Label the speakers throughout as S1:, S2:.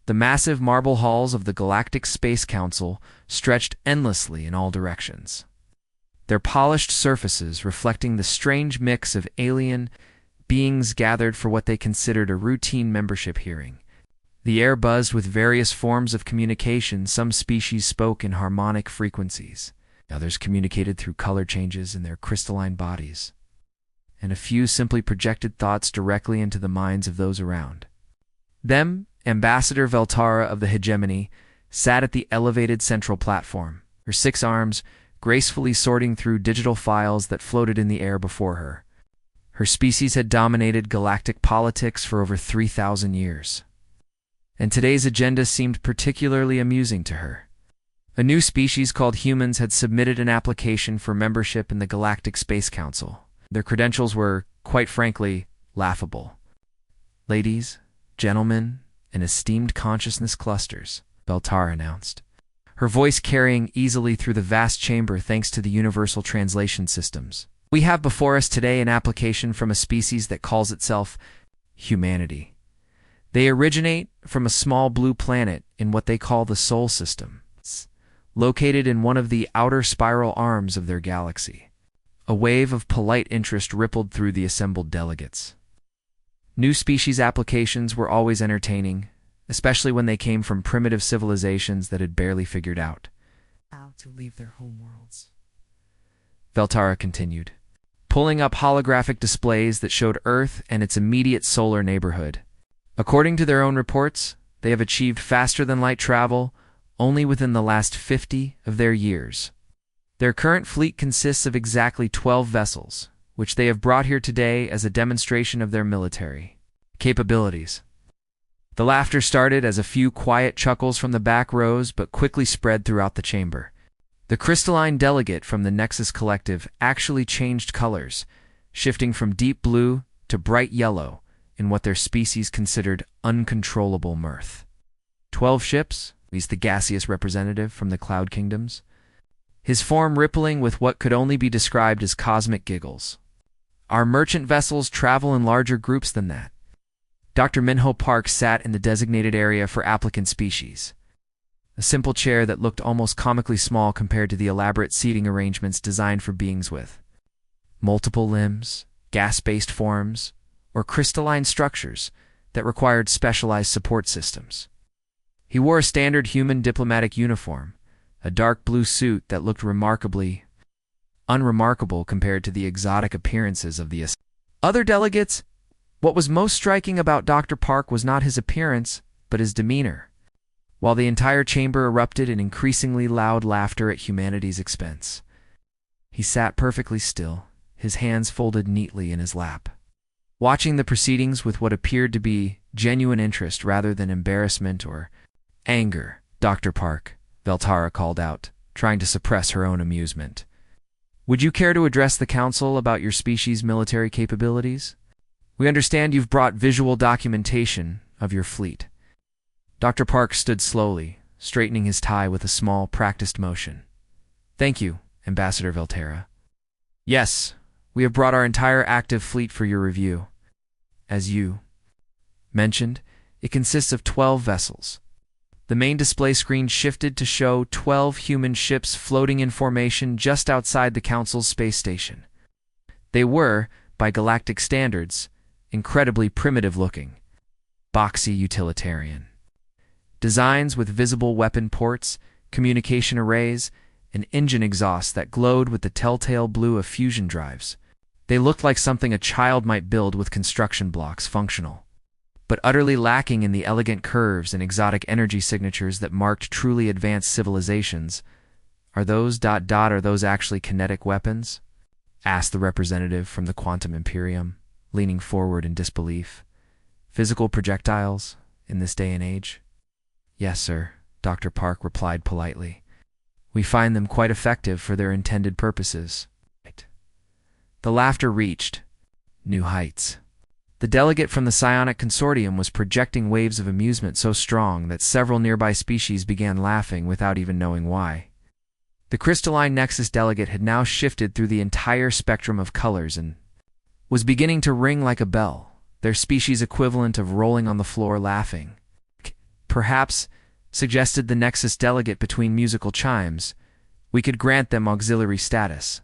S1: The massive marble halls of the Galactic Space Council stretched endlessly in all directions, their polished surfaces reflecting the strange mix of alien beings gathered for what they considered a routine membership hearing. The air buzzed with various forms of communication. Some species spoke in harmonic frequencies, others communicated through color changes in their crystalline bodies, and a few simply projected thoughts directly into the minds of those around them. Ambassador Veltara of the Hegemony sat at the elevated central platform, her 6 arms gracefully sorting through digital files that floated in the air before her. Her species had dominated galactic politics for over 3,000 years, and today's agenda seemed particularly amusing to her. A new species called humans had submitted an application for membership in the Galactic Space Council. Their credentials were, quite frankly, laughable. Ladies, gentlemen, and esteemed consciousness clusters, Veltara announced, her voice carrying easily through the vast chamber thanks to the universal translation systems. We have before us today an application from a species that calls itself humanity. They originate from a small blue planet in what they call the Sol System, located in one of the outer spiral arms of their galaxy. A wave of polite interest rippled through the assembled delegates. New species applications were always entertaining, especially when they came from primitive civilizations that had barely figured out how to leave their homeworlds. Veltara continued, pulling up holographic displays that showed Earth and its immediate solar neighborhood. According to their own reports, they have achieved faster-than-light travel only within the last 50 of their years. Their current fleet consists of exactly 12 vessels, which they have brought here today as a demonstration of their military capabilities. The laughter started as a few quiet chuckles from the back rows, but quickly spread throughout the chamber. The crystalline delegate from the Nexus Collective actually changed colors, shifting from deep blue to bright yellow in what their species considered uncontrollable mirth. 12 ships, he's the gaseous representative from the Cloud Kingdoms, his form rippling with what could only be described as cosmic giggles. Our merchant vessels travel in larger groups than that. Dr. Minho Park sat in the designated area for applicant species, a simple chair that looked almost comically small compared to the elaborate seating arrangements designed for beings with multiple limbs, gas-based forms, or crystalline structures that required specialized support systems. He wore a standard human diplomatic uniform, a dark blue suit that looked remarkably unremarkable compared to the exotic appearances of the other delegates. What was most striking about Dr. Park was not his appearance, but his demeanor. While the entire chamber erupted in increasingly loud laughter at humanity's expense, he sat perfectly still, his hands folded neatly in his lap, watching the proceedings with what appeared to be genuine interest rather than embarrassment or anger. Dr. Park, Veltara called out, trying to suppress her own amusement. Would you care to address the council about your species' military capabilities? We understand you've brought visual documentation of your fleet. Dr. Park stood slowly, straightening his tie with a small, practiced motion. Thank you, Ambassador Veltara. Yes, we have brought our entire active fleet for your review. As you mentioned, it consists of 12 vessels. The main display screen shifted to show 12 human ships floating in formation just outside the Council's space station. They were, by galactic standards, incredibly primitive-looking, boxy utilitarian designs with visible weapon ports, communication arrays, and engine exhausts that glowed with the telltale blue of fusion drives. They looked like something a child might build with construction blocks, functional, but utterly lacking in the elegant curves and exotic energy signatures that marked truly advanced civilizations. Are those actually kinetic weapons? Asked the representative from the Quantum Imperium, leaning forward in disbelief. Physical projectiles in this day and age? Yes, sir, Dr. Park replied politely. We find them quite effective for their intended purposes. The laughter reached new heights. The delegate from the Psionic Consortium was projecting waves of amusement so strong that several nearby species began laughing without even knowing why. The crystalline Nexus delegate had now shifted through the entire spectrum of colors and was beginning to ring like a bell, their species equivalent of rolling on the floor laughing. Perhaps, suggested the Nexus delegate between musical chimes, we could grant them auxiliary status.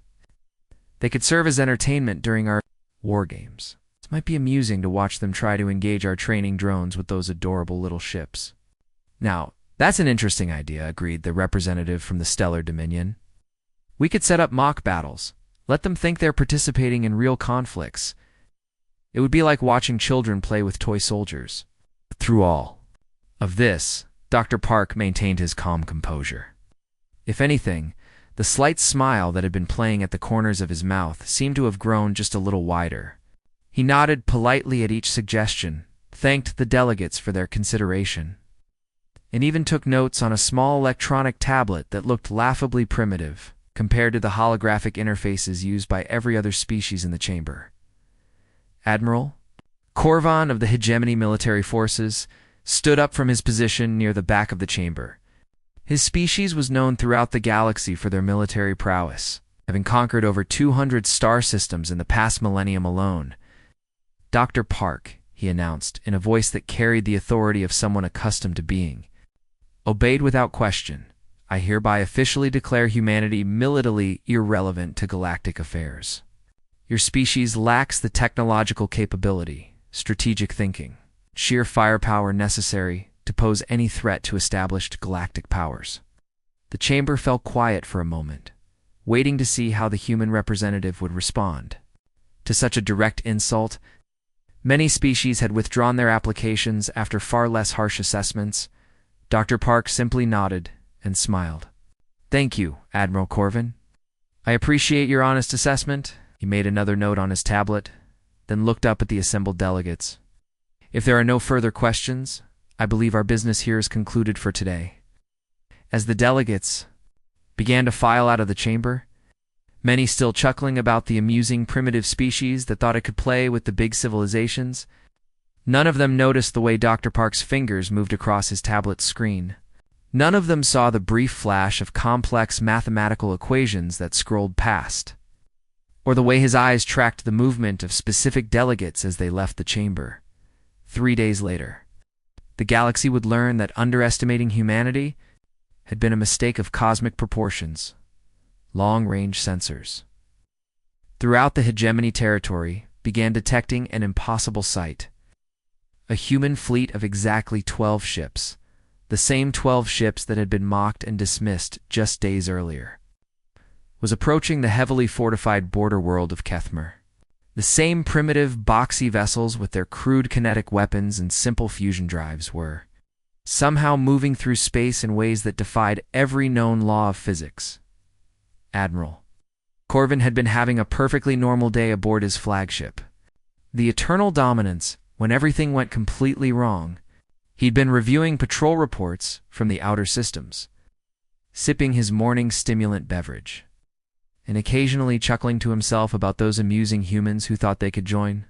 S1: They could serve as entertainment during our war games. It might be amusing to watch them try to engage our training drones with those adorable little ships. Now, that's an interesting idea, agreed the representative from the Stellar Dominion. We could set up mock battles. Let them think they're participating in real conflicts. It would be like watching children play with toy soldiers. Through all of this, Dr. Park maintained his calm composure. If anything, the slight smile that had been playing at the corners of his mouth seemed to have grown just a little wider. He nodded politely at each suggestion, thanked the delegates for their consideration, and even took notes on a small electronic tablet that looked laughably primitive compared to the holographic interfaces used by every other species in the chamber. Admiral Corvan of the Hegemony Military Forces stood up from his position near the back of the chamber. His species was known throughout the galaxy for their military prowess, having conquered over 200 star systems in the past millennium alone. Dr. Park, he announced, in a voice that carried the authority of someone accustomed to being obeyed without question, I hereby officially declare humanity militarily irrelevant to galactic affairs. Your species lacks the technological capability, strategic thinking, sheer firepower necessary to pose any threat to established galactic powers. The chamber fell quiet for a moment, waiting to see how the human representative would respond. To such a direct insult, many species had withdrawn their applications after far less harsh assessments. Dr. Park simply nodded and smiled. Thank you, Admiral Corvin. I appreciate your honest assessment. He made another note on his tablet, then looked up at the assembled delegates. If there are no further questions, I believe our business here is concluded for today. As the delegates began to file out of the chamber, many still chuckling about the amusing primitive species that thought it could play with the big civilizations, none of them noticed the way Dr. Park's fingers moved across his tablet screen. None of them saw the brief flash of complex mathematical equations that scrolled past, or the way his eyes tracked the movement of specific delegates as they left the chamber. 3 days later, the galaxy would learn that underestimating humanity had been a mistake of cosmic proportions. Long-range sensors throughout the hegemony territory began detecting an impossible sight. A human fleet of exactly 12 ships, the same 12 ships that had been mocked and dismissed just days earlier, was approaching the heavily fortified border world of Kethmer. The same primitive, boxy vessels with their crude kinetic weapons and simple fusion drives were somehow moving through space in ways that defied every known law of physics. Admiral Corvin had been having a perfectly normal day aboard his flagship, the Eternal Dominance, when everything went completely wrong. He'd been reviewing patrol reports from the outer systems, sipping his morning stimulant beverage, and occasionally chuckling to himself about those amusing humans who thought they could join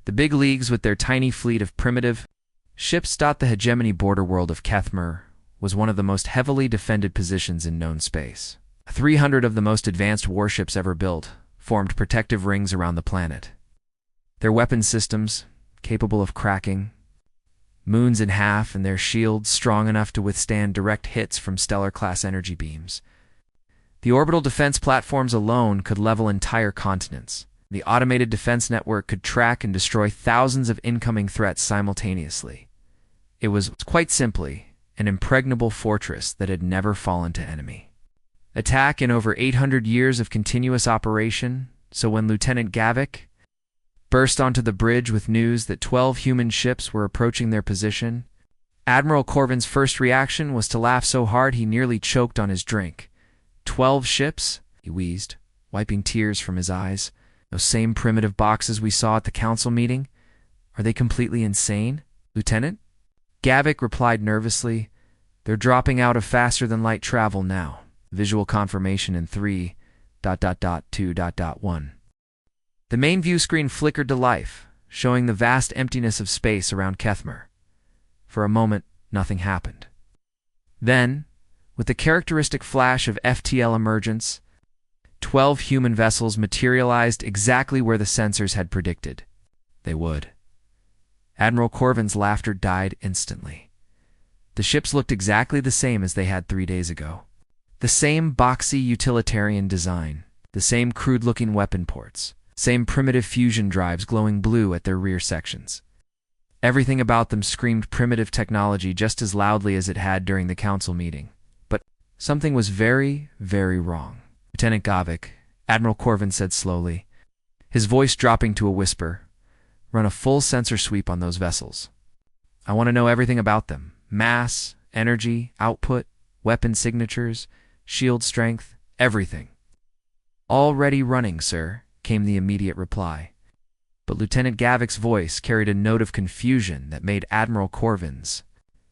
S1: the big leagues with their tiny fleet of primitive ships. The hegemony border world of Kethmer was one of the most heavily defended positions in known space. 300 of the most advanced warships ever built formed protective rings around the planet. Their weapon systems, capable of cracking moons in half, and their shields strong enough to withstand direct hits from stellar-class energy beams. The orbital defense platforms alone could level entire continents. The automated defense network could track and destroy thousands of incoming threats simultaneously. It was, quite simply, an impregnable fortress that had never fallen to enemy attack in over 800 years of continuous operation. So when Lieutenant Gavik burst onto the bridge with news that 12 human ships were approaching their position, Admiral Corvin's first reaction was to laugh so hard he nearly choked on his drink. 12 ships? He wheezed, wiping tears from his eyes. Those same primitive boxes we saw at the council meeting? Are they completely insane, Lieutenant? Gavik replied nervously. They're dropping out of faster-than-light travel now. Visual confirmation in 3.2.1. The main view screen flickered to life, showing the vast emptiness of space around Kethmer. For a moment, nothing happened. Then, with the characteristic flash of FTL emergence, 12 human vessels materialized exactly where the sensors had predicted they would. Admiral Corvin's laughter died instantly. The ships looked exactly the same as they had 3 days ago. The same boxy utilitarian design, the same crude-looking weapon ports, same primitive fusion drives glowing blue at their rear sections. Everything about them screamed primitive technology just as loudly as it had during the council meeting. But something was very, very wrong. Lieutenant Gavik, Admiral Corvin said slowly, his voice dropping to a whisper, run a full sensor sweep on those vessels. I want to know everything about them. Mass, energy, output, weapon signatures, shield strength, everything. Already running, sir, came the immediate reply. But Lieutenant Gavik's voice carried a note of confusion that made Admiral Corvin's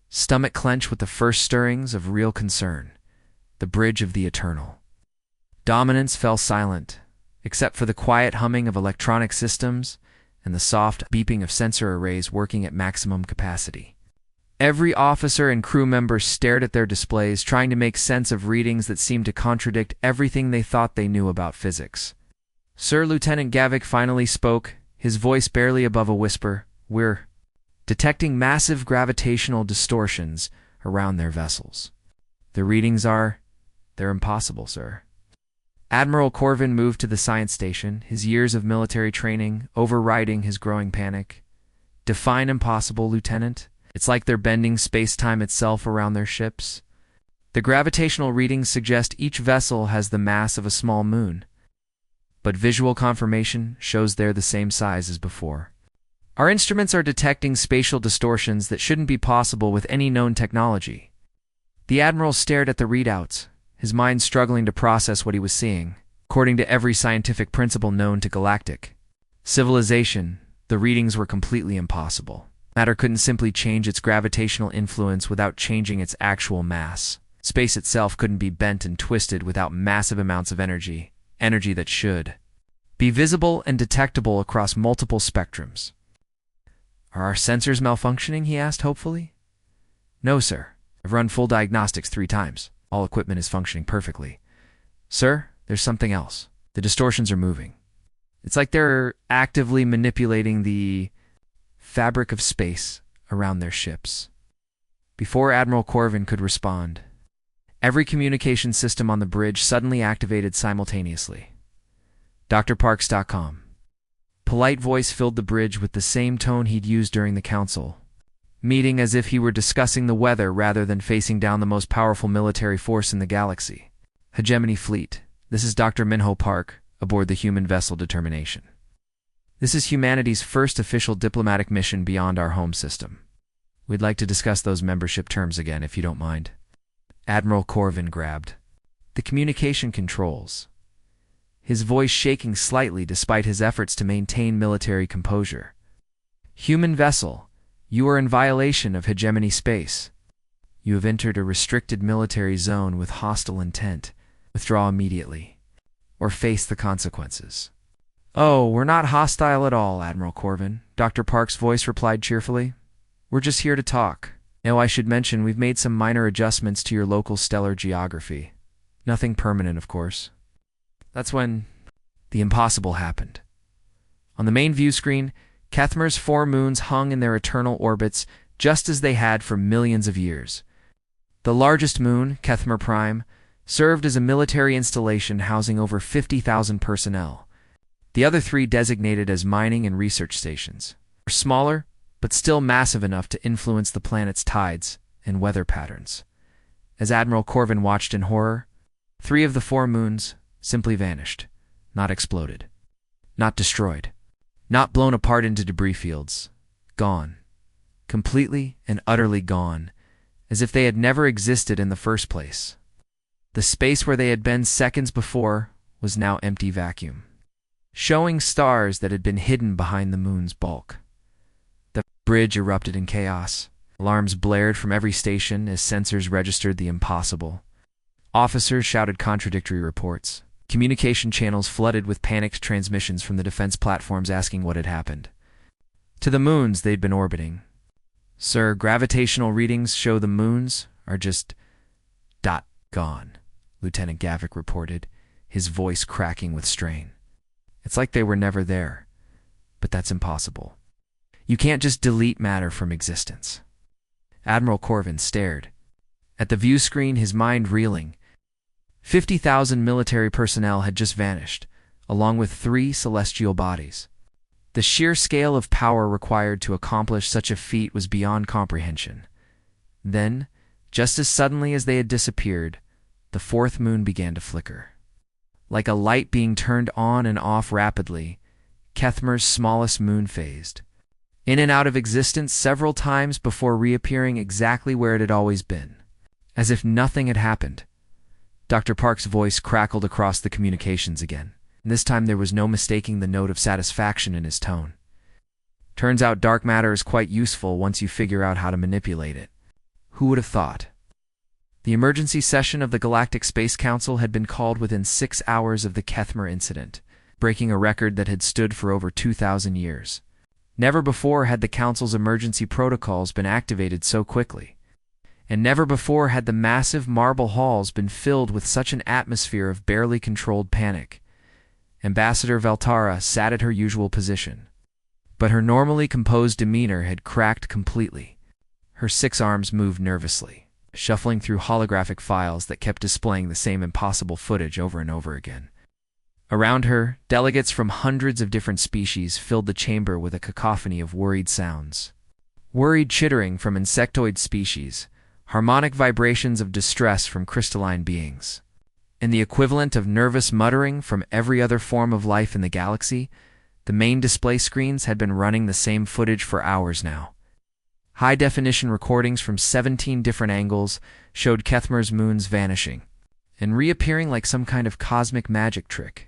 S1: stomach clench with the first stirrings of real concern. The bridge of the eternal. Dominance fell silent, except for the quiet humming of electronic systems and the soft beeping of sensor arrays working at maximum capacity. Every officer and crew member stared at their displays, trying to make sense of readings that seemed to contradict everything they thought they knew about physics. Sir, Lieutenant Gavik finally spoke, his voice barely above a whisper. We're detecting massive gravitational distortions around their vessels. The readings they're impossible, sir. Admiral Corvin moved to the science station, his years of military training overriding his growing panic. Define impossible, Lieutenant. It's like they're bending space-time itself around their ships. The gravitational readings suggest each vessel has the mass of a small moon, but visual confirmation shows they're the same size as before. Our instruments are detecting spatial distortions that shouldn't be possible with any known technology. The Admiral stared at the readouts, his mind struggling to process what he was seeing. According to every scientific principle known to galactic civilization, the readings were completely impossible. Matter couldn't simply change its gravitational influence without changing its actual mass. Space itself couldn't be bent and twisted without massive amounts of energy that should be visible and detectable across multiple spectrums. Are our sensors malfunctioning? He asked hopefully. No, sir. I've run full diagnostics 3 times. All equipment is functioning perfectly. Sir, there's something else. The distortions are moving. It's like they're actively manipulating the fabric of space around their ships. Before Admiral Corvin could respond, every communication system on the bridge suddenly activated simultaneously. drparks.com. Polite voice filled the bridge with the same tone he'd used during the council meeting, as if he were discussing the weather rather than facing down the most powerful military force in the galaxy. Hegemony Fleet, this is Dr. Minho Park, aboard the human vessel Determination. This is humanity's first official diplomatic mission beyond our home system. We'd like to discuss those membership terms again, if you don't mind. Admiral Corvin grabbed the communication controls, his voice shaking slightly despite his efforts to maintain military composure. Human vessel, you are in violation of hegemony space. You have entered a restricted military zone with hostile intent. Withdraw immediately, or face the consequences. Oh, we're not hostile at all, Admiral Corvin, Dr. Park's voice replied cheerfully. We're just here to talk. Now, I should mention we've made some minor adjustments to your local stellar geography. Nothing permanent, of course. That's when the impossible happened. On the main view screen, Kethmer's 4 moons hung in their eternal orbits just as they had for millions of years. The largest moon, Kethmer Prime, served as a military installation housing over 50,000 personnel. The other 3 designated as mining and research stations were smaller, but still massive enough to influence the planet's tides and weather patterns. As Admiral Corvin watched in horror, 3 of the 4 moons simply vanished, not exploded, not destroyed, not blown apart into debris fields. Gone. Completely and utterly gone, as if they had never existed in the first place. The space where they had been seconds before was now empty vacuum, showing stars that had been hidden behind the moon's bulk. The bridge erupted in chaos. Alarms blared from every station as sensors registered the impossible. Officers shouted contradictory reports. Communication channels flooded with panicked transmissions from the defense platforms asking what had happened. To the moons they'd been orbiting. Sir, gravitational readings show the moons are just gone, Lieutenant Gavik reported, his voice cracking with strain. It's like they were never there, but that's impossible. You can't just delete matter from existence. Admiral Corvin stared at the view screen, his mind reeling. 50,000 military personnel had just vanished, along with 3 celestial bodies. The sheer scale of power required to accomplish such a feat was beyond comprehension. Then, just as suddenly as they had disappeared, the 4th moon began to flicker. Like a light being turned on and off rapidly, Kethmer's smallest moon phased in and out of existence several times before reappearing exactly where it had always been, as if nothing had happened. Dr. Park's voice crackled across the communications again, and this time there was no mistaking the note of satisfaction in his tone. Turns out dark matter is quite useful once you figure out how to manipulate it. Who would have thought? The emergency session of the Galactic Space Council had been called within 6 hours of the Kethmer incident, breaking a record that had stood for over 2,000 years. Never before had the Council's emergency protocols been activated so quickly, and never before had the massive marble halls been filled with such an atmosphere of barely controlled panic. Ambassador Valtara sat at her usual position, but her normally composed demeanor had cracked completely. Her 6 arms moved nervously, shuffling through holographic files that kept displaying the same impossible footage over and over again. Around her, delegates from hundreds of different species filled the chamber with a cacophony of worried sounds. Worried chittering from insectoid species, harmonic vibrations of distress from crystalline beings, and the equivalent of nervous muttering from every other form of life in the galaxy. The main display screens had been running the same footage for hours now. High-definition recordings from 17 different angles showed Kethmer's moons vanishing and reappearing like some kind of cosmic magic trick.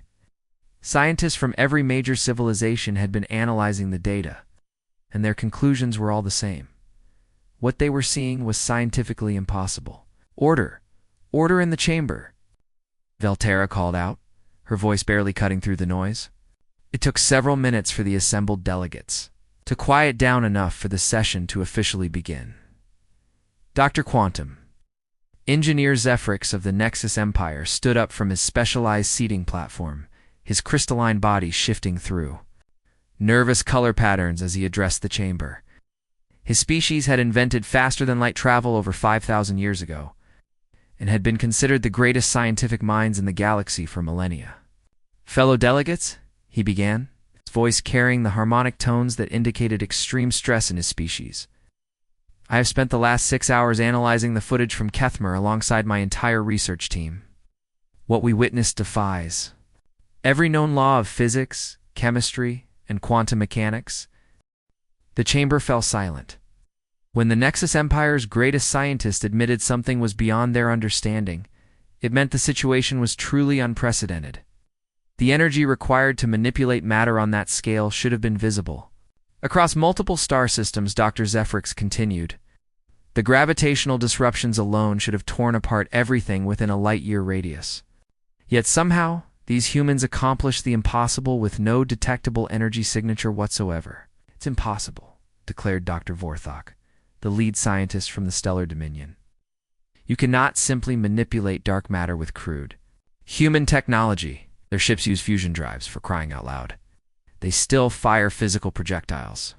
S1: Scientists from every major civilization had been analyzing the data, and their conclusions were all the same. What they were seeing was scientifically impossible. Order! Order in the chamber! Valtera called out, her voice barely cutting through the noise. It took several minutes for the assembled delegates to quiet down enough for the session to officially begin. Dr. Quantum, Engineer Zephrix of the Nexus Empire, stood up from his specialized seating platform, his crystalline body shifting through nervous color patterns as he addressed the chamber. His species had invented faster-than-light travel over 5,000 years ago, and had been considered the greatest scientific minds in the galaxy for millennia. Fellow delegates, he began, his voice carrying the harmonic tones that indicated extreme stress in his species. I have spent the last 6 hours analyzing the footage from Kethmer alongside my entire research team. What we witnessed defies every known law of physics, chemistry, and quantum mechanics. The chamber fell silent. When the Nexus Empire's greatest scientist admitted something was beyond their understanding, it meant the situation was truly unprecedented. The energy required to manipulate matter on that scale should have been visible. Across multiple star systems, Dr. Zephrix continued, the gravitational disruptions alone should have torn apart everything within a light-year radius. Yet somehow, these humans accomplished the impossible with no detectable energy signature whatsoever. It's impossible, declared Dr. Vorthok, the lead scientist from the Stellar Dominion. You cannot simply manipulate dark matter with crude human technology. Their ships use fusion drives, for crying out loud. They still fire physical projectiles.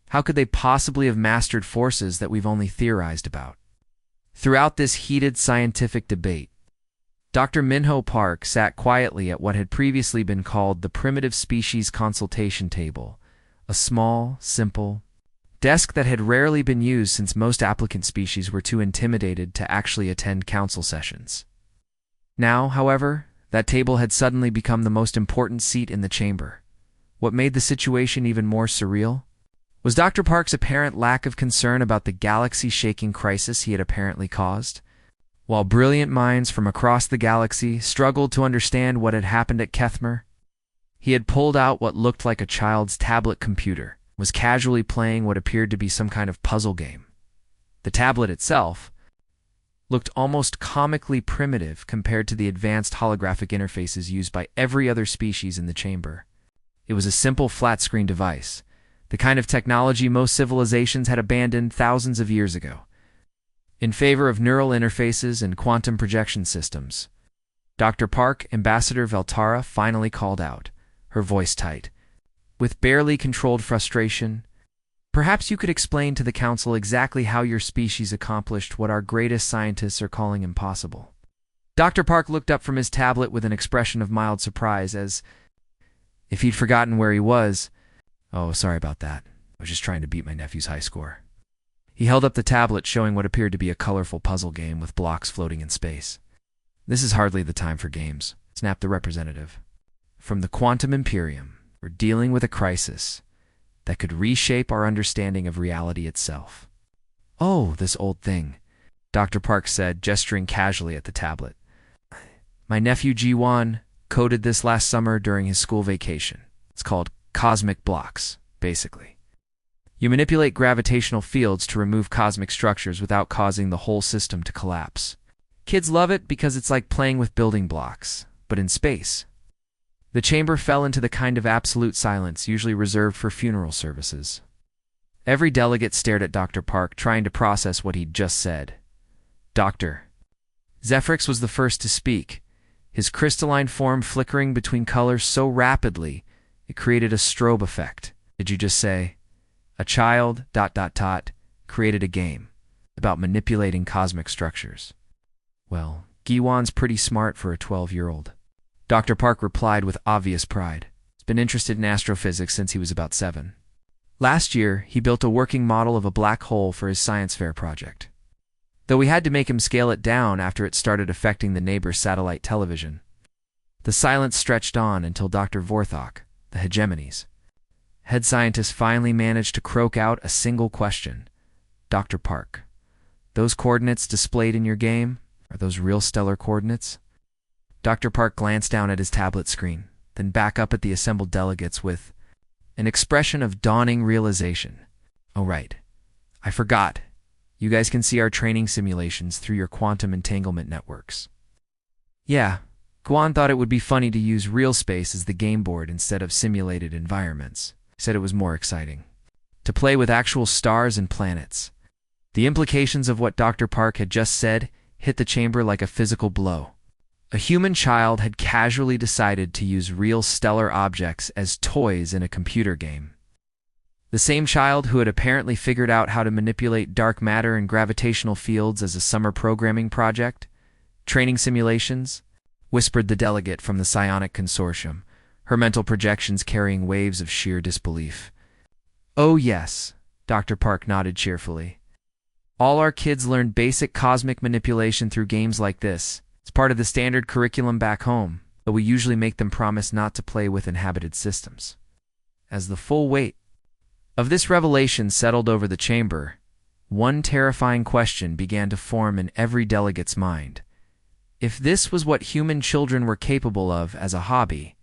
S1: How could they possibly have mastered forces that we've only theorized about? Throughout this heated scientific debate, Dr. Minho Park sat quietly at what had previously been called the Primitive Species Consultation Table, a small, simple desk that had rarely been used since most applicant species were too intimidated to actually attend council sessions. Now, however, that table had suddenly become the most important seat in the chamber. What made the situation even more surreal was Dr. Park's apparent lack of concern about the galaxy-shaking crisis he had apparently caused. While brilliant minds from across the galaxy struggled to understand what had happened at Kethmer, he had pulled out what looked like a child's tablet computer, was casually playing what appeared to be some kind of puzzle game. The tablet itself looked almost comically primitive compared to the advanced holographic interfaces used by every other species in the chamber. It was a simple flat-screen device, the kind of technology most civilizations had abandoned thousands of years ago, in favor of neural interfaces and quantum projection systems. Dr. Park, Ambassador Valtara, finally called out, her voice tight with barely controlled frustration. Perhaps you could explain to the council exactly how your species accomplished what our greatest scientists are calling impossible. Dr. Park looked up from his tablet with an expression of mild surprise, as if he'd forgotten where he was. Oh, sorry about that. I was just trying to beat my nephew's high score. He held up the tablet, showing what appeared to be a colorful puzzle game with blocks floating in space. This is hardly the time for games, snapped the representative. From the Quantum Imperium, we're dealing with a crisis that could reshape our understanding of reality itself. Oh, this old thing, Dr. Park said, gesturing casually at the tablet. My nephew Ji-Wan coded this last summer during his school vacation. It's called cosmic blocks, basically. You manipulate gravitational fields to remove cosmic structures without causing the whole system to collapse. Kids love it because it's like playing with building blocks, but in space. The chamber fell into the kind of absolute silence usually reserved for funeral services. Every delegate stared at Dr. Park, trying to process what he'd just said. Doctor. Zephrix was the first to speak, his crystalline form flickering between colors so rapidly it created a strobe effect. Did you just say, a child, ... created a game about manipulating cosmic structures? Well, Gi-Wan's pretty smart for a 12-year-old. Dr. Park replied with obvious pride. He's been interested in astrophysics since he was about 7. Last year, he built a working model of a black hole for his science fair project, though we had to make him scale it down after it started affecting the neighbor's satellite television. The silence stretched on until Dr. Vorthok, the hegemony's head scientist, finally managed to croak out a single question. Dr. Park, those coordinates displayed in your game, are those real stellar coordinates? Dr. Park glanced down at his tablet screen, then back up at the assembled delegates with an expression of dawning realization. Oh, right. I forgot. You guys can see our training simulations through your quantum entanglement networks. Yeah, Guan thought it would be funny to use real space as the game board instead of simulated environments. He said it was more exciting to play with actual stars and planets. The implications of what Dr. Park had just said hit the chamber like a physical blow. A human child had casually decided to use real stellar objects as toys in a computer game. The same child who had apparently figured out how to manipulate dark matter and gravitational fields as a summer programming project, training simulations, whispered the delegate from the Psionic Consortium, her mental projections carrying waves of sheer disbelief. Oh yes, Dr. Park nodded cheerfully. All our kids learn basic cosmic manipulation through games like this. It's part of the standard curriculum back home, but we usually make them promise not to play with inhabited systems. As the full weight of this revelation settled over the chamber, one terrifying question began to form in every delegate's mind. If this was what human children were capable of as a hobby,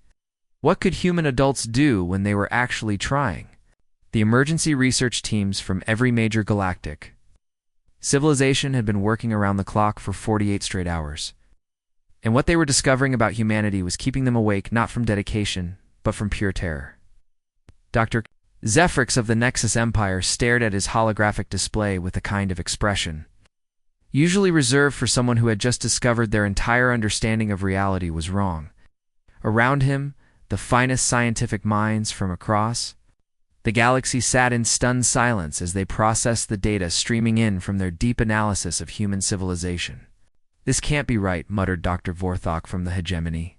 S1: what could human adults do when they were actually trying? The emergency research teams from every major galactic civilization had been working around the clock for 48 straight hours. And what they were discovering about humanity was keeping them awake not from dedication, but from pure terror. Dr. Zephrix of the Nexus Empire stared at his holographic display with a kind of expression usually reserved for someone who had just discovered their entire understanding of reality was wrong. Around him, the finest scientific minds from across the galaxy sat in stunned silence as they processed the data streaming in from their deep analysis of human civilization. This can't be right, muttered Dr. Vorthok from the hegemony,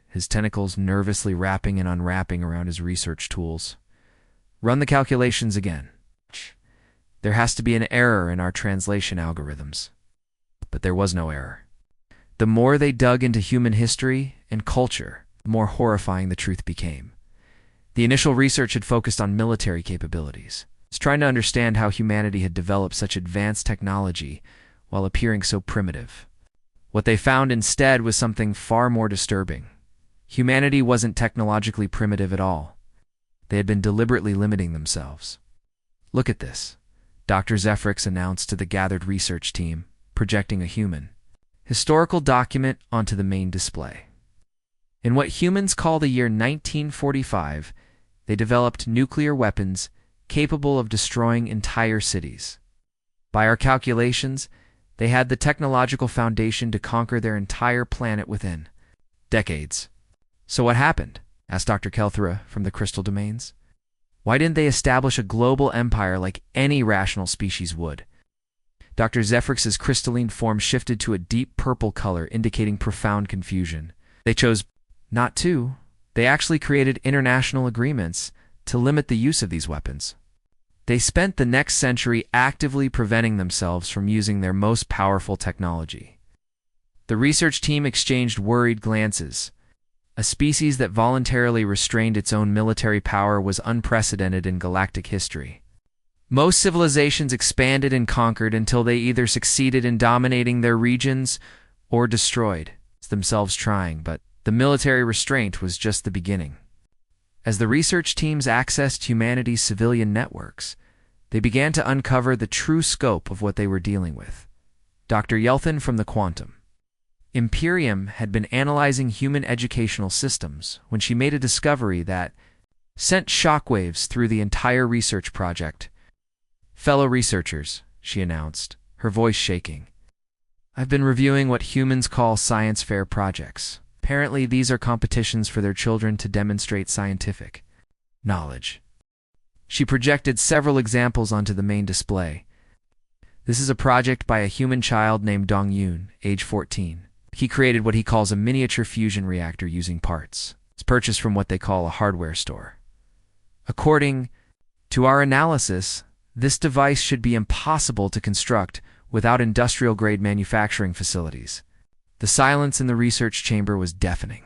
S1: his tentacles nervously wrapping and unwrapping around his research tools. Run the calculations again. There has to be an error in our translation algorithms. But there was no error. The more they dug into human history and culture, the more horrifying the truth became. The initial research had focused on military capabilities. It's trying to understand how humanity had developed such advanced technology while appearing so primitive. What they found instead was something far more disturbing. Humanity wasn't technologically primitive at all. They had been deliberately limiting themselves. Look at this, Dr. Zephrix announced to the gathered research team, projecting a human historical document onto the main display. In what humans call the year 1945, they developed nuclear weapons capable of destroying entire cities. By our calculations, they had the technological foundation to conquer their entire planet within decades. So what happened? Asked Dr. Kelthra from the Crystal Domains. Why didn't they establish a global empire like any rational species would? Dr. Zephrix's crystalline form shifted to a deep purple color, indicating profound confusion. They chose not to. They actually created international agreements to limit the use of these weapons. They spent the next century actively preventing themselves from using their most powerful technology. The research team exchanged worried glances. A species that voluntarily restrained its own military power was unprecedented in galactic history. Most civilizations expanded and conquered until they either succeeded in dominating their regions or destroyed themselves trying, but the military restraint was just the beginning. As the research teams accessed humanity's civilian networks, they began to uncover the true scope of what they were dealing with. Dr. Yelthin from the Quantum Imperium had been analyzing human educational systems when she made a discovery that sent shockwaves through the entire research project. "Fellow researchers," she announced, her voice shaking, "I've been reviewing what humans call science fair projects. Apparently, these are competitions for their children to demonstrate scientific knowledge." She projected several examples onto the main display. This is a project by a human child named Dong Yun, age 14. He created what he calls a miniature fusion reactor using parts. It's purchased from what they call a hardware store. According to our analysis, this device should be impossible to construct without industrial-grade manufacturing facilities. The silence in the research chamber was deafening.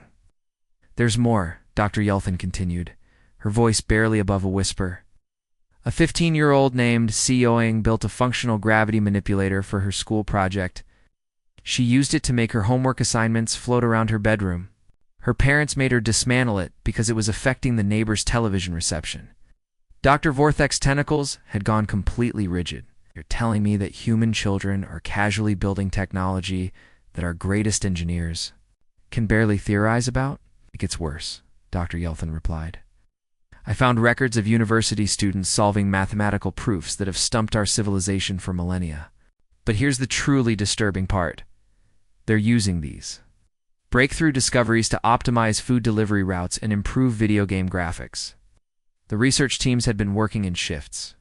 S1: "There's more," Dr. Yelthin continued, her voice barely above a whisper. "A 15-year-old named Sioing built a functional gravity manipulator for her school project. She used it to make her homework assignments float around her bedroom. Her parents made her dismantle it because it was affecting the neighbor's television reception. Dr. Vorthek's tentacles had gone completely rigid. You're telling me that human children are casually building technology that our greatest engineers can barely theorize about?" "It gets worse," Dr. Yelthin replied. "I found records of university students solving mathematical proofs that have stumped our civilization for millennia. But here's the truly disturbing part. They're using these breakthrough discoveries to optimize food delivery routes and improve video game graphics." The research teams had been working in shifts.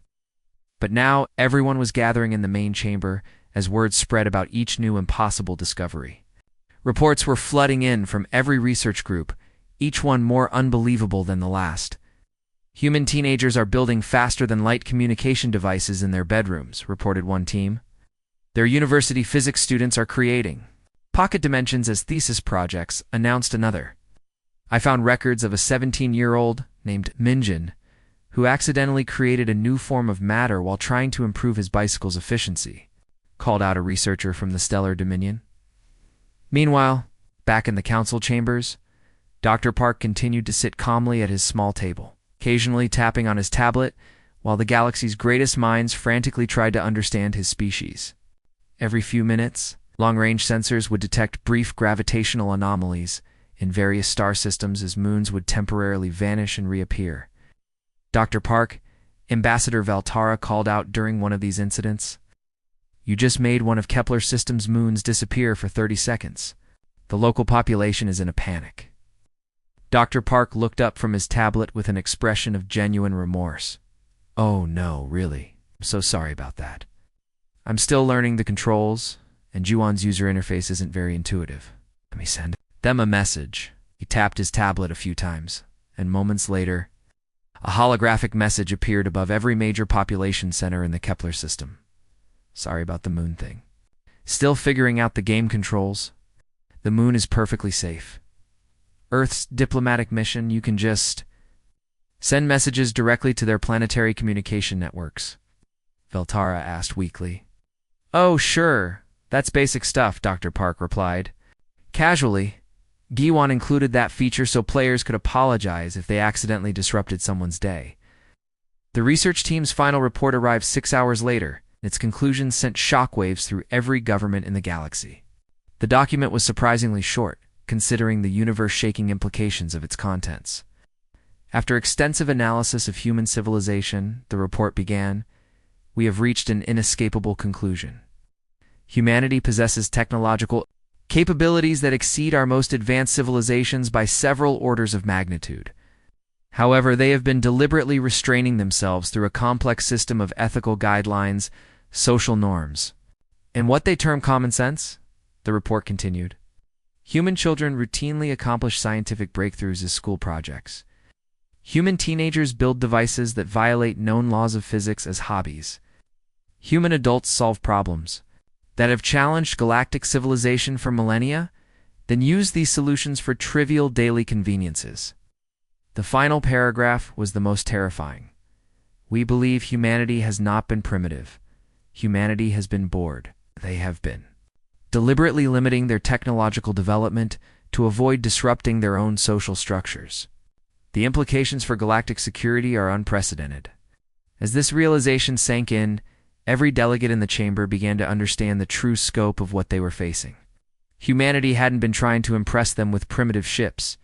S1: But now everyone was gathering in the main chamber as word spread about each new impossible discovery. Reports were flooding in from every research group, each one more unbelievable than the last. "Human teenagers are building faster-than-light communication devices in their bedrooms," reported one team. "Their university physics students are creating pocket dimensions as thesis projects," announced another. "I found records of a 17-year-old named Minjin who accidentally created a new form of matter while trying to improve his bicycle's efficiency," called out a researcher from the Stellar Dominion. Meanwhile, back in the council chambers, Dr. Park continued to sit calmly at his small table, occasionally tapping on his tablet while the galaxy's greatest minds frantically tried to understand his species. Every few minutes, long-range sensors would detect brief gravitational anomalies in various star systems as moons would temporarily vanish and reappear. Dr. Park, Ambassador Valtara called out during one of these incidents, "You just made one of Kepler's system's moons disappear for 30 seconds. The local population is in a panic." Dr. Park looked up from his tablet with an expression of genuine remorse. "Oh no, really. I'm so sorry about that. I'm still learning the controls, and Juon's user interface isn't very intuitive. Let me send them a message." He tapped his tablet a few times, and moments later, a holographic message appeared above every major population center in the Kepler system. "Sorry about the moon thing. Still figuring out the game controls. The moon is perfectly safe. Earth's diplomatic mission, you can just send messages directly to their planetary communication networks," Valtara asked weakly. "Oh, sure. That's basic stuff," Dr. Park replied. Casually, Giwan included that feature so players could apologize if they accidentally disrupted someone's day. The research team's final report arrived 6 hours later, and its conclusions sent shockwaves through every government in the galaxy. The document was surprisingly short, considering the universe-shaking implications of its contents. After extensive analysis of human civilization, the report began, "We have reached an inescapable conclusion. Humanity possesses technological capabilities that exceed our most advanced civilizations by several orders of magnitude. However, they have been deliberately restraining themselves through a complex system of ethical guidelines, social norms, and what they term common sense, the report continued. Human children routinely accomplish scientific breakthroughs as school projects. Human teenagers build devices that violate known laws of physics as hobbies. Human adults solve problems that have challenged galactic civilization for millennia, then use these solutions for trivial daily conveniences. The final paragraph was the most terrifying. We believe humanity has not been primitive. Humanity has been bored. They have been deliberately limiting their technological development to avoid disrupting their own social structures. The implications for galactic security are unprecedented. As this realization sank in, every delegate in the chamber began to understand the true scope of what they were facing. Humanity hadn't been trying to impress them with primitive ships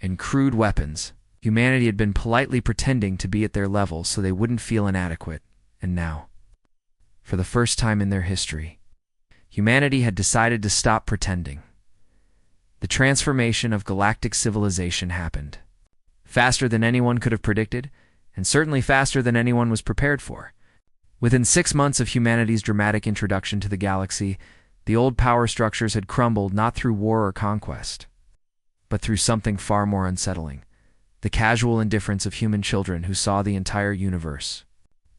S1: and crude weapons. Humanity had been politely pretending to be at their level so they wouldn't feel inadequate. And now, for the first time in their history, humanity had decided to stop pretending. The transformation of galactic civilization happened. Faster than anyone could have predicted, and certainly faster than anyone was prepared for. Within 6 months of humanity's dramatic introduction to the galaxy, the old power structures had crumbled not through war or conquest, but through something far more unsettling: the casual indifference of human children who saw the entire universe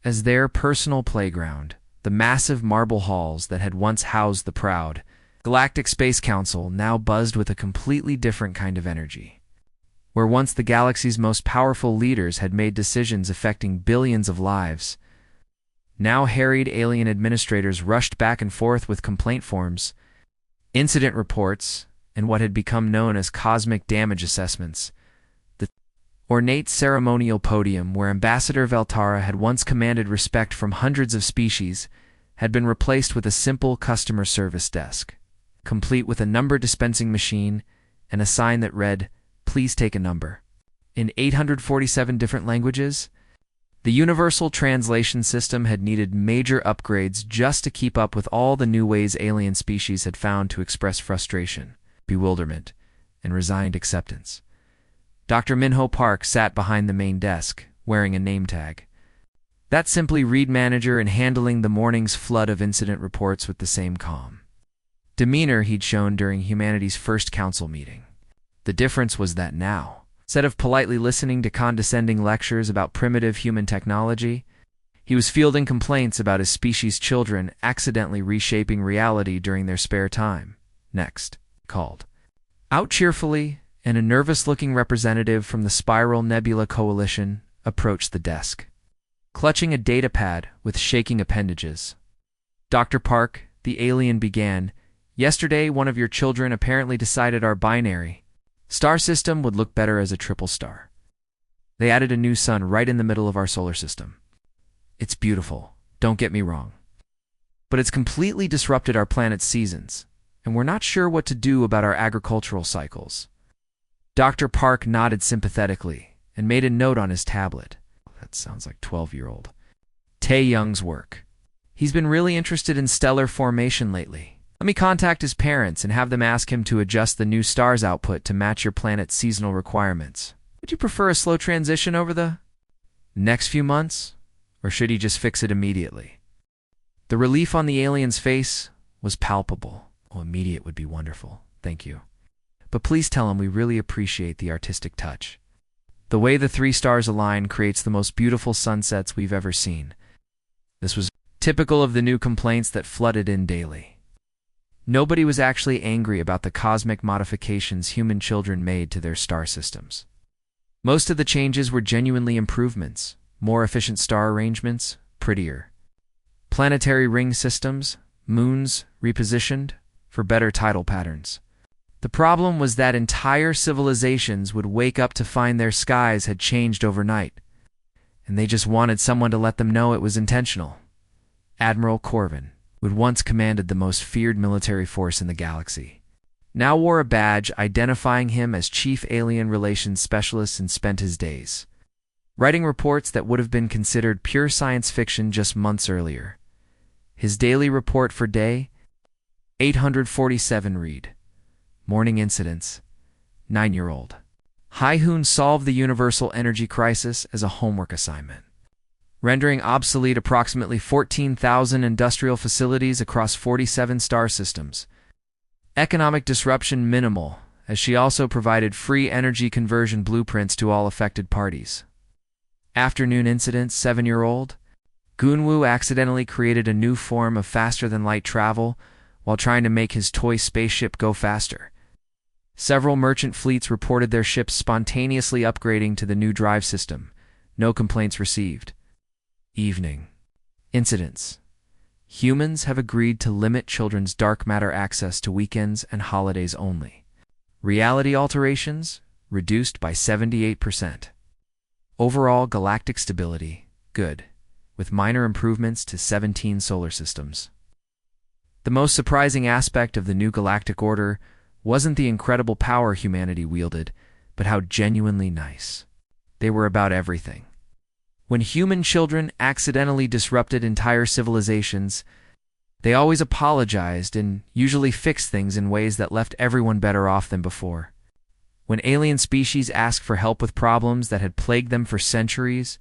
S1: as their personal playground. The massive marble halls that had once housed the proud Galactic Space Council now buzzed with a completely different kind of energy. Where once the galaxy's most powerful leaders had made decisions affecting billions of lives, now harried alien administrators rushed back and forth with complaint forms, incident reports, and what had become known as cosmic damage assessments. The ornate ceremonial podium where Ambassador Veltara had once commanded respect from hundreds of species had been replaced with a simple customer service desk, complete with a number dispensing machine and a sign that read, "Please take a number." In 847 different languages, the universal translation system had needed major upgrades just to keep up with all the new ways alien species had found to express frustration, bewilderment, and resigned acceptance. Dr. Minho Park sat behind the main desk, wearing a name tag. That simply read manager and handling the morning's flood of incident reports with the same calm demeanor he'd shown during humanity's first council meeting. The difference was that now, instead of politely listening to condescending lectures about primitive human technology, he was fielding complaints about his species' children accidentally reshaping reality during their spare time. Next, called out cheerfully, and a nervous-looking representative from the Spiral Nebula Coalition approached the desk, clutching a datapad with shaking appendages. "Dr. Park," the alien began, "yesterday one of your children apparently decided our binary star system would look better as a triple star. They added a new sun right in the middle of our solar system. It's beautiful, don't get me wrong. But it's completely disrupted our planet's seasons, and we're not sure what to do about our agricultural cycles." Dr. Park nodded sympathetically and made a note on his tablet. That sounds like 12-year-old. Tae Young's work. He's been really interested in stellar formation lately. Let me contact his parents and have them ask him to adjust the new star's output to match your planet's seasonal requirements. Would you prefer a slow transition over the next few months, or should he just fix it immediately? The relief on the alien's face was palpable. Oh, immediate would be wonderful. Thank you. But please tell him we really appreciate the artistic touch. The way the 3 stars align creates the most beautiful sunsets we've ever seen. This was typical of the new complaints that flooded in daily. Nobody was actually angry about the cosmic modifications human children made to their star systems. Most of the changes were genuinely improvements: more efficient star arrangements, prettier planetary ring systems, moons repositioned for better tidal patterns. The problem was that entire civilizations would wake up to find their skies had changed overnight, and they just wanted someone to let them know it was intentional. Admiral Corvin, who had once commanded the most feared military force in the galaxy, now wore a badge identifying him as Chief Alien Relations Specialist and spent his days writing reports that would have been considered pure science fiction just months earlier. His daily report for day 847 read: Morning incidents, 9-year-old. Hai-Hoon solved the universal energy crisis as a homework assignment, rendering obsolete approximately 14,000 industrial facilities across 47 star systems. Economic disruption minimal, as she also provided free energy conversion blueprints to all affected parties. Afternoon incidents, 7-year-old. Gunwoo accidentally created a new form of faster-than-light travel while trying to make his toy spaceship go faster. Several merchant fleets reported their ships spontaneously upgrading to the new drive system. No complaints received. Evening. Incidents. Humans have agreed to limit children's dark matter access to weekends and holidays only. Reality alterations reduced by 78%. Overall galactic stability, good, with minor improvements to 17 solar systems. The most surprising aspect of the new galactic order wasn't the incredible power humanity wielded, but how genuinely nice. They were about everything. When human children accidentally disrupted entire civilizations, they always apologized and usually fixed things in ways that left everyone better off than before. When alien species asked for help with problems that had plagued them for centuries,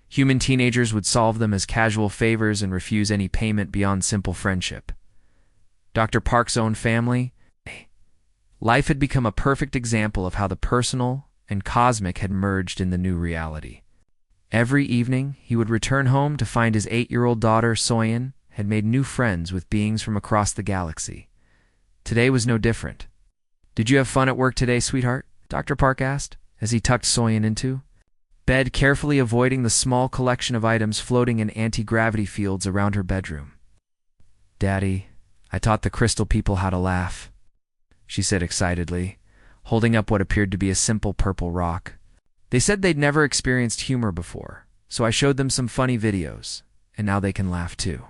S1: human teenagers would solve them as casual favors and refuse any payment beyond simple friendship. Dr. Park's own family, life had become a perfect example of how the personal and cosmic had merged in the new reality. Every evening, he would return home to find his 8-year-old daughter, Soyeon, had made new friends with beings from across the galaxy. Today was no different. "Did you have fun at work today, sweetheart?" Dr. Park asked, as he tucked Soyeon into bed, carefully avoiding the small collection of items floating in anti-gravity fields around her bedroom. "Daddy, I taught the crystal people how to laugh," she said excitedly, holding up what appeared to be a simple purple rock. "They said they'd never experienced humor before, so I showed them some funny videos, and now they can laugh too.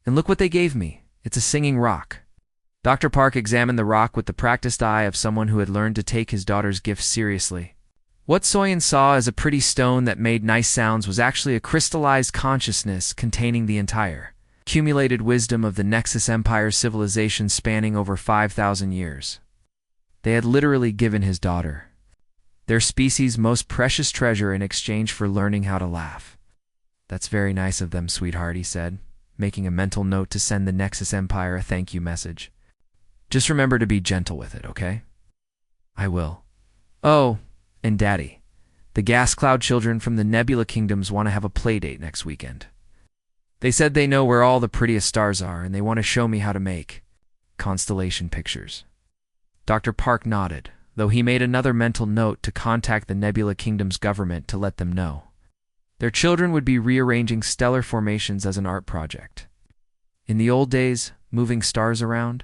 S1: And look what they gave me. It's a singing rock." Dr. Park examined the rock with the practiced eye of someone who had learned to take his daughter's gifts seriously. What Soyeon saw as a pretty stone that made nice sounds was actually a crystallized consciousness containing the entire accumulated wisdom of the Nexus Empire's civilization spanning over 5,000 years. They had literally given his daughter their species' most precious treasure in exchange for learning how to laugh. "That's very nice of them, sweetheart," he said, making a mental note to send the Nexus Empire a thank you message. "Just remember to be gentle with it, okay?" "I will." "Oh, and Daddy, the gas cloud children from the Nebula Kingdoms want to have a play date next weekend. They said they know where all the prettiest stars are, and they want to show me how to make constellation pictures." Dr. Park nodded, though he made another mental note to contact the Nebula Kingdom's government to let them know. Their children would be rearranging stellar formations as an art project. In the old days, moving stars around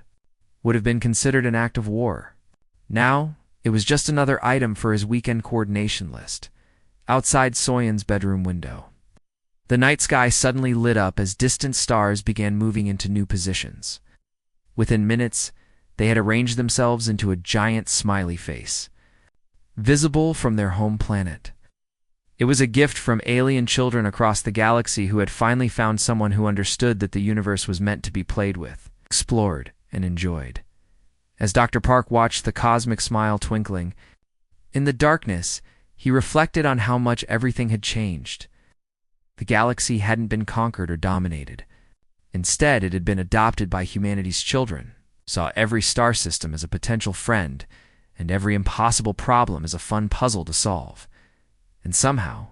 S1: would have been considered an act of war. Now, it was just another item for his weekend coordination list, outside Soyeon's bedroom window. The night sky suddenly lit up as distant stars began moving into new positions. Within minutes, they had arranged themselves into a giant smiley face, visible from their home planet. It was a gift from alien children across the galaxy who had finally found someone who understood that the universe was meant to be played with, explored, and enjoyed. As Dr. Park watched the cosmic smile twinkling, in the darkness, he reflected on how much everything had changed. The galaxy hadn't been conquered or dominated. Instead, it had been adopted by humanity's children, saw every star system as a potential friend, and every impossible problem as a fun puzzle to solve. And somehow,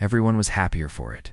S1: everyone was happier for it.